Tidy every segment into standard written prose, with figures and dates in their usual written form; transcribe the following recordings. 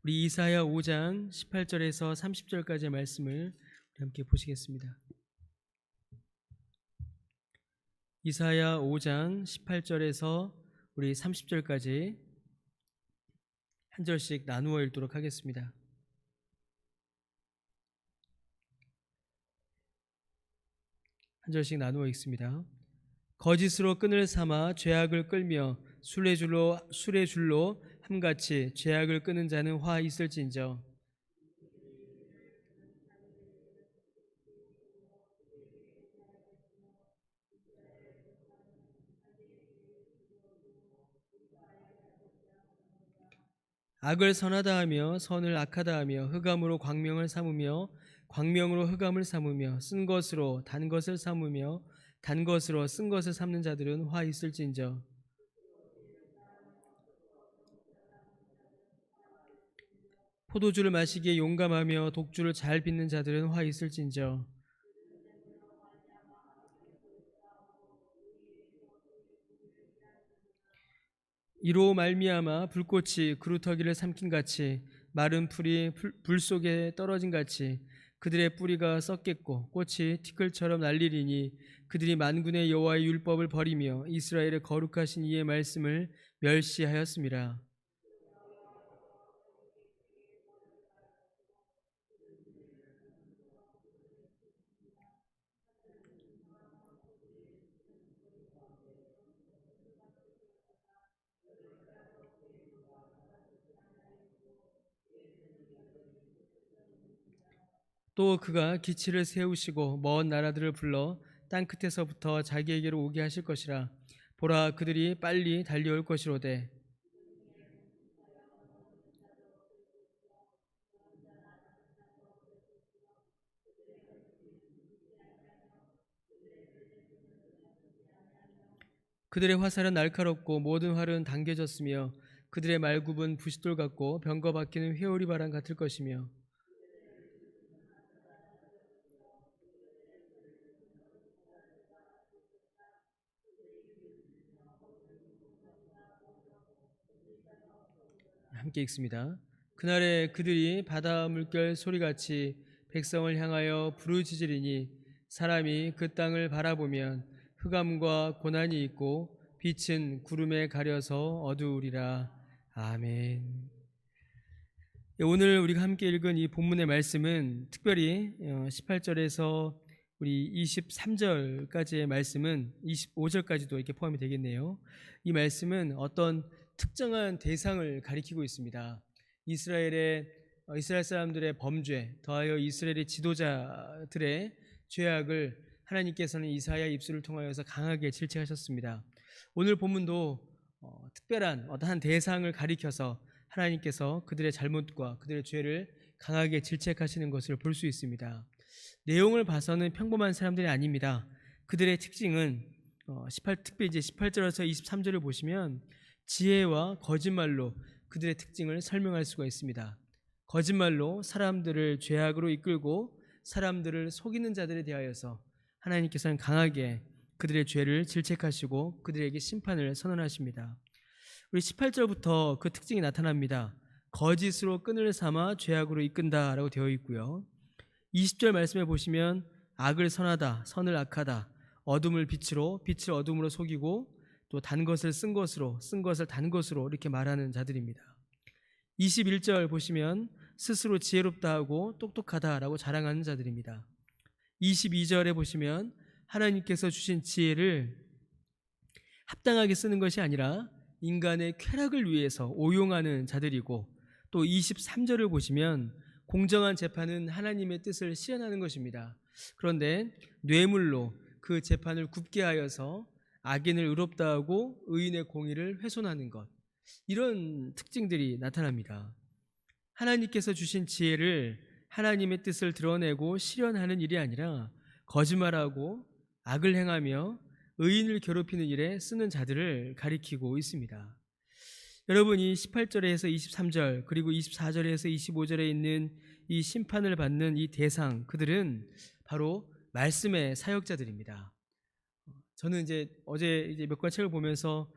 우리 이사야 5장 18절에서 30절까지의 말씀을 함께 보시겠습니다. 이사야 5장 18절에서 우리 30절까지 한 절씩 나누어 읽도록 하겠습니다. 한 절씩 나누어 읽습니다. 거짓으로 끈을 삼아 죄악을 끌며 수레줄로 함같이 죄악을 끄는 자는 화 있을진저. 악을 선하다 하며 선을 악하다 하며 흑암으로 광명을 삼으며 광명으로 흑암을 삼으며 쓴 것으로 단 것을 삼으며 단 것으로 쓴 것을 삼는 자들은 화 있을진저. 포도주를 마시기에 용감하며 독주를 잘 빚는 자들은 화 있을진저. 이로 말미암아 불꽃이 그루터기를 삼킨 같이 마른 풀이 불 속에 떨어진 같이 그들의 뿌리가 썩겠고 꽃이 티끌처럼 날리리니 그들이 만군의 여호와의 율법을 버리며 이스라엘의 거룩하신 이의 말씀을 멸시하였습니다. 또 그가 기치를 세우시고 먼 나라들을 불러 땅 끝에서부터 자기에게로 오게 하실 것이라. 보라, 그들이 빨리 달려올 것이로되 그들의 화살은 날카롭고 모든 활은 당겨졌으며 그들의 말굽은 부싯돌 같고 병거 바퀴는 회오리 바람 같을 것이며 함께 읽습니다. 그날에 그들이 바다 물결 소리같이 백성을 향하여 부르짖으리니 사람이 그 땅을 바라보면 흑암과 고난이 있고 빛은 구름에 가려서 어두우리라. 아멘. 오늘 우리가 함께 읽은 이 본문의 말씀은 특별히 18절에서 우리 23절까지의 말씀은 25절까지도 이렇게 포함이 되겠네요. 이 말씀은 어떤 특정한 대상을 가리키고 있습니다. 이스라엘 사람들의 범죄, 더하여 이스라엘의 지도자들의 죄악을 하나님께서는 이사야 입술을 통하여서 강하게 질책하셨습니다. 오늘 본문도 특별한 어떠한 대상을 가리켜서 하나님께서 그들의 잘못과 그들의 죄를 강하게 질책하시는 것을 볼 수 있습니다. 내용을 봐서는 평범한 사람들이 아닙니다. 그들의 특징은 특별히 이제 18절에서 23절을 보시면 지혜와 거짓말로 그들의 특징을 설명할 수가 있습니다. 거짓말로 사람들을 죄악으로 이끌고 사람들을 속이는 자들에 대하여서 하나님께서는 강하게 그들의 죄를 질책하시고 그들에게 심판을 선언하십니다. 우리 18절부터 그 특징이 나타납니다. 거짓으로 끈을 삼아 죄악으로 이끈다라고 되어 있고요. 20절 말씀에 보시면 악을 선하다, 선을 악하다, 어둠을 빛으로, 빛을 어둠으로 속이고 또 단 것을 쓴 것으로, 쓴 것을 단 것으로 이렇게 말하는 자들입니다. 21절 보시면 스스로 지혜롭다 하고 똑똑하다라고 자랑하는 자들입니다. 22절에 보시면 하나님께서 주신 지혜를 합당하게 쓰는 것이 아니라 인간의 쾌락을 위해서 오용하는 자들이고, 또 23절을 보시면 공정한 재판은 하나님의 뜻을 실현하는 것입니다. 그런데 뇌물로 그 재판을 굽게 하여서 악인을 의롭다 하고 의인의 공의를 훼손하는 것, 이런 특징들이 나타납니다. 하나님께서 주신 지혜를 하나님의 뜻을 드러내고 실현하는 일이 아니라 거짓말하고 악을 행하며 의인을 괴롭히는 일에 쓰는 자들을 가리키고 있습니다. 여러분이 18절에서 23절 그리고 24절에서 25절에 있는 이 심판을 받는 이 대상, 그들은 바로 말씀의 사역자들입니다. 저는 어제 몇 권 책을 보면서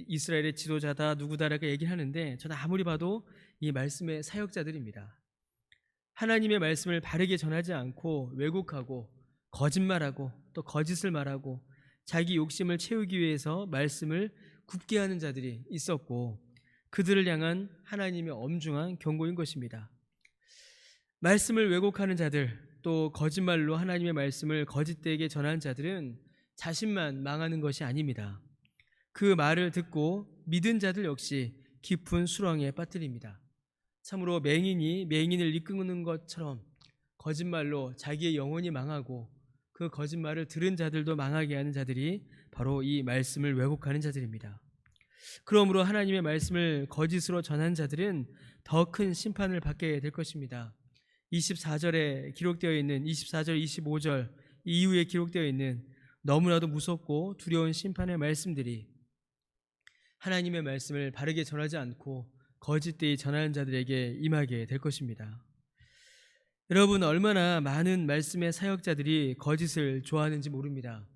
이스라엘의 지도자다 누구다라고 얘기를 하는데 저는 아무리 봐도 이 말씀의 사역자들입니다. 하나님의 말씀을 바르게 전하지 않고 왜곡하고 거짓말하고 또 거짓을 말하고 자기 욕심을 채우기 위해서 말씀을 굽게 하는 자들이 있었고 그들을 향한 하나님의 엄중한 경고인 것입니다. 말씀을 왜곡하는 자들 또 거짓말로 하나님의 말씀을 거짓되게 전하는 자들은 자신만 망하는 것이 아닙니다. 그 말을 듣고 믿은 자들 역시 깊은 수렁에 빠뜨립니다. 참으로 맹인이 맹인을 이끄는 것처럼 거짓말로 자기의 영혼이 망하고 그 거짓말을 들은 자들도 망하게 하는 자들이 바로 이 말씀을 왜곡하는 자들입니다. 그러므로 하나님의 말씀을 거짓으로 전하는 자들은 더 큰 심판을 받게 될 것입니다. 24절에 기록되어 있는 24절 25절 이후에 기록되어 있는 너무나도 무섭고 두려운 심판의 말씀들이 하나님의 말씀을 바르게 전하지 않고 거짓되이 전하는 자들에게 임하게 될 것입니다. 여러분, 얼마나 많은 말씀의 사역자들이 거짓을 좋아하는지 모릅니다.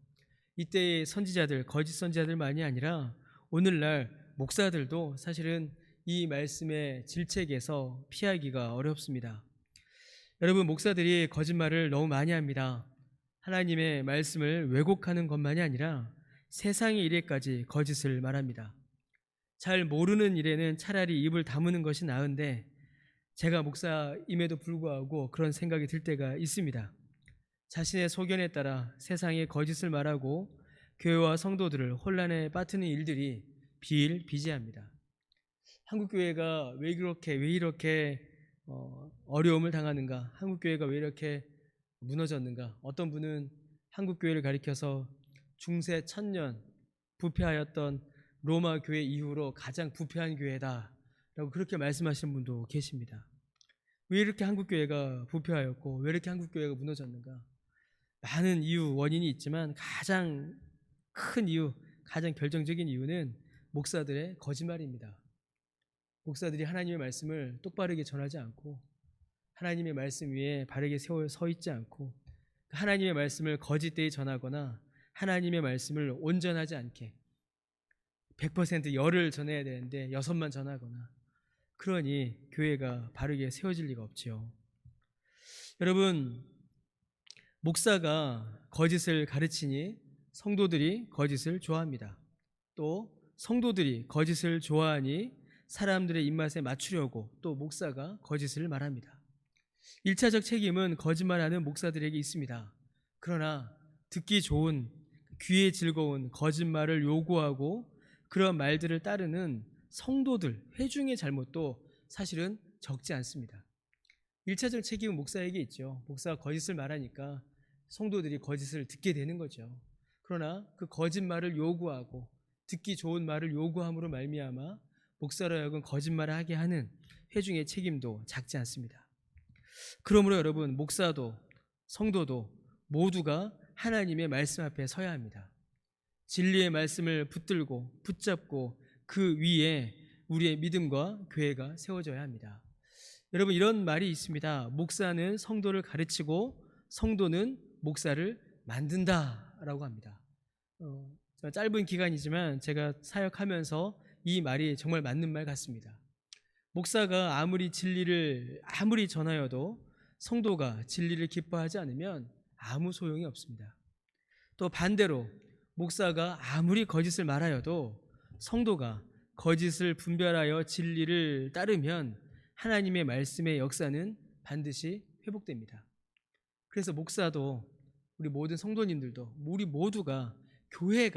이때의 선지자들, 거짓 선지자들만이 아니라 오늘날 목사들도 사실은 이 말씀의 질책에서 피하기가 어렵습니다. 여러분, 목사들이 거짓말을 너무 많이 합니다. 하나님의 말씀을 왜곡하는 것만이 아니라 세상의 일에까지 거짓을 말합니다. 잘 모르는 일에는 차라리 입을 다무는 것이 나은데 제가 목사임에도 불구하고 그런 생각이 들 때가 있습니다. 자신의 소견에 따라 세상에 거짓을 말하고 교회와 성도들을 혼란에 빠뜨리는 일들이 비일비재합니다. 한국교회가 왜 이렇게 어려움을 당하는가? 한국교회가 왜 이렇게 무너졌는가? 어떤 분은 한국교회를 가리켜서 중세 1000년 부패하였던 로마 교회 이후로 가장 부패한 교회다라고 그렇게 말씀하시는 분도 계십니다. 왜 이렇게 한국교회가 부패하였고 왜 이렇게 한국교회가 무너졌는가? 많은 이유, 원인이 있지만 가장 큰 이유, 가장 결정적인 이유는 목사들의 거짓말입니다. 목사들이 하나님의 말씀을 똑바르게 전하지 않고 하나님의 말씀 위에 바르게 서 있지 않고 하나님의 말씀을 거짓되이 전하거나 하나님의 말씀을 온전하지 않게 100% 열을 전해야 되는데 6만 전하거나 그러니 교회가 바르게 세워질 리가 없지요. 여러분, 목사가 거짓을 가르치니 성도들이 거짓을 좋아합니다. 또 성도들이 거짓을 좋아하니 사람들의 입맛에 맞추려고 또 목사가 거짓을 말합니다. 1차적 책임은 거짓말하는 목사들에게 있습니다. 그러나 듣기 좋은 귀에 즐거운 거짓말을 요구하고 그런 말들을 따르는 성도들, 회중의 잘못도 사실은 적지 않습니다. 1차적 책임은 목사에게 있죠. 목사가 거짓을 말하니까 성도들이 거짓을 듣게 되는 거죠. 그러나 그 거짓말을 요구하고 듣기 좋은 말을 요구함으로 말미암아 목사로 하여금 거짓말을 하게 하는 회중의 책임도 작지 않습니다. 그러므로 여러분, 목사도 성도도 모두가 하나님의 말씀 앞에 서야 합니다. 진리의 말씀을 붙들고 붙잡고 그 위에 우리의 믿음과 교회가 세워져야 합니다. 여러분, 이런 말이 있습니다. 목사는 성도를 가르치고 성도는 목사를 만든다라고 합니다. 짧은 기간이지만 제가 사역하면서 이 말이 정말 맞는 말 같습니다. 목사가 아무리 진리를 아무리 전하여도 성도가 진리를 기뻐하지 않으면 아무 소용이 없습니다. 또 반대로 목사가 아무리 거짓을 말하여도 성도가 거짓을 분별하여 진리를 따르면 하나님의 말씀의 역사는 반드시 회복됩니다. 그래서 목사도 우리 모든 성도님들도 우리 모두가 교회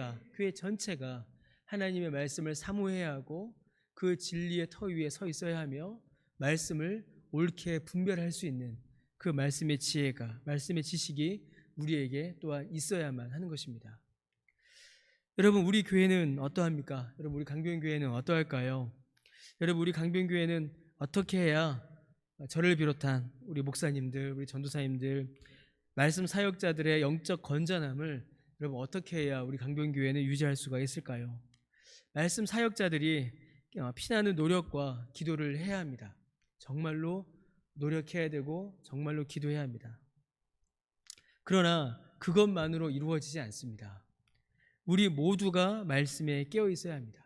전체가 하나님의 말씀을 사모해야 하고 그 진리의 터 위에 서 있어야 하며 말씀을 옳게 분별할 수 있는 그 말씀의 지혜가, 말씀의 지식이 우리에게 또한 있어야만 하는 것입니다. 여러분, 우리 교회는 어떠합니까? 여러분, 우리 강변교회는 어떠할까요? 여러분, 우리 강변교회는 어떻게 해야 저를 비롯한 우리 목사님들, 우리 전도사님들, 말씀 사역자들의 영적 건전함을 여러분 어떻게 해야 우리 강변교회는 유지할 수가 있을까요? 말씀 사역자들이 피나는 노력과 기도를 해야 합니다. 정말로 노력해야 되고 정말로 기도해야 합니다. 그러나 그것만으로 이루어지지 않습니다. 우리 모두가 말씀에 깨어 있어야 합니다.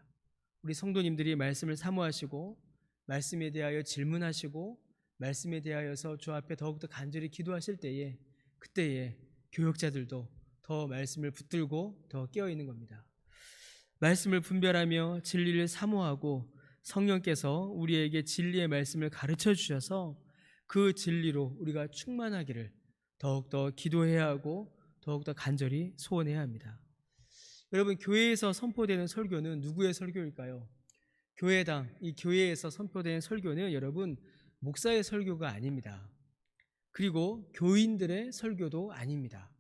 우리 성도님들이 말씀을 사모하시고 말씀에 대하여 질문하시고 말씀에 대하여서 주 앞에 더욱더 간절히 기도하실 때에 그때에 교역자들도 더 말씀을 붙들고 더 깨어있는 겁니다. 말씀을 분별하며 진리를 사모하고 성령께서 우리에게 진리의 말씀을 가르쳐 주셔서 그 진리로 우리가 충만하기를 더욱더 기도해야 하고 더욱더 간절히 소원해야 합니다. 여러분, 교회에서 선포되는 설교는 누구의 설교일까요? 교회당, 이 교회에서 선포되는 설교는 여러분 목사의 설교가 아닙니다. 그리고 교인들의 설교도 아닙니다.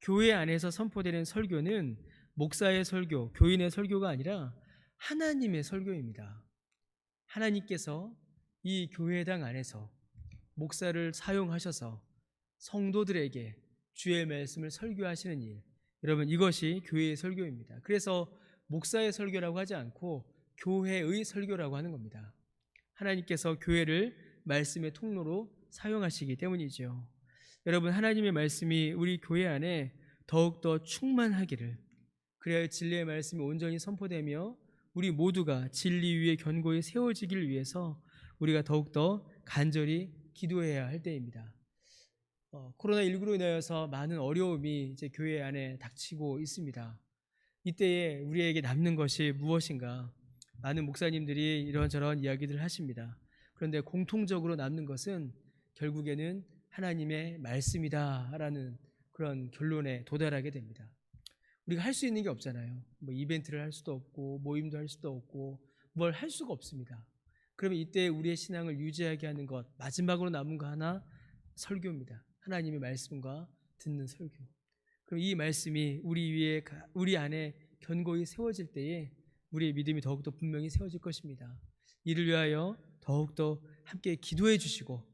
교회 안에서 선포되는 설교는 목사의 설교, 교인의 설교가 아니라 하나님의 설교입니다. 하나님께서 이 교회당 안에서 목사를 사용하셔서 성도들에게 주의 말씀을 설교하시는 일, 여러분 이것이 교회의 설교입니다. 그래서 목사의 설교라고 하지 않고 교회의 설교라고 하는 겁니다. 하나님께서 교회를 말씀의 통로로 사용하시기 때문이죠. 여러분, 하나님의 말씀이 우리 교회 안에 더욱더 충만하기를, 그래야 진리의 말씀이 온전히 선포되며 우리 모두가 진리 위에 견고히 세워지기를 위해서 우리가 더욱더 간절히 기도해야 할 때입니다. 코로나19로 인하여서 많은 어려움이 이제 교회 안에 닥치고 있습니다. 이때에 우리에게 남는 것이 무엇인가? 많은 목사님들이 이런저런 이야기들을 하십니다. 그런데 공통적으로 남는 것은 결국에는 하나님의 말씀이다라는 그런 결론에 도달하게 됩니다. 우리가 할 수 있는 게 없잖아요. 뭐 이벤트를 할 수도 없고 모임도 할 수도 없고 뭘 할 수가 없습니다. 그러면 이때 우리의 신앙을 유지하게 하는 것, 마지막으로 남은 거 하나, 설교입니다. 하나님의 말씀과 듣는 설교. 그럼 이 말씀이 우리 안에 견고히 세워질 때에 우리의 믿음이 더욱더 분명히 세워질 것입니다. 이를 위하여 더욱더 함께 기도해 주시고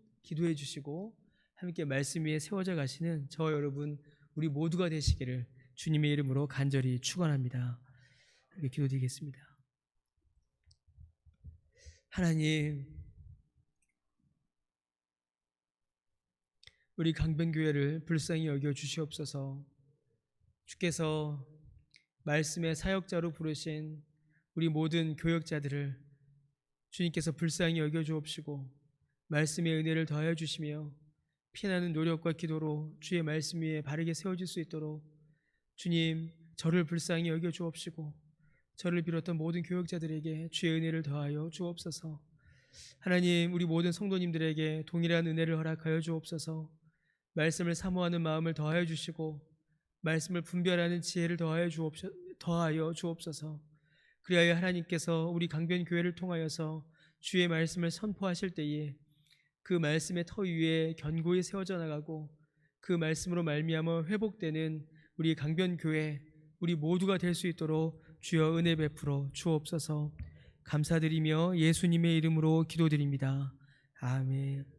함께 말씀 위에 세워져 가시는 저 여러분 우리 모두가 되시기를 주님의 이름으로 간절히 축원합니다. 함께 기도드리겠습니다. 하나님, 우리 강변교회를 불쌍히 여겨 주시옵소서. 주께서 말씀의 사역자로 부르신 우리 모든 교역자들을 주님께서 불쌍히 여겨 주옵시고 말씀의 은혜를 더하여 주시며 피나는 노력과 기도로 주의 말씀 위에 바르게 세워질 수 있도록 주님, 저를 불쌍히 여겨 주옵시고 저를 비롯한 모든 교역자들에게 주의 은혜를 더하여 주옵소서. 하나님, 우리 모든 성도님들에게 동일한 은혜를 허락하여 주옵소서. 말씀을 사모하는 마음을 더하여 주시고 말씀을 분별하는 지혜를 더하여 주옵소서. 그리하여 하나님께서 우리 강변교회를 통하여서 주의 말씀을 선포하실 때에 그 말씀의 터 위에 견고히 세워져 나가고 그 말씀으로 말미암아 회복되는 우리 강변교회, 우리 모두가 될 수 있도록 주여 은혜 베풀어 주옵소서. 감사드리며 예수님의 이름으로 기도드립니다. 아멘.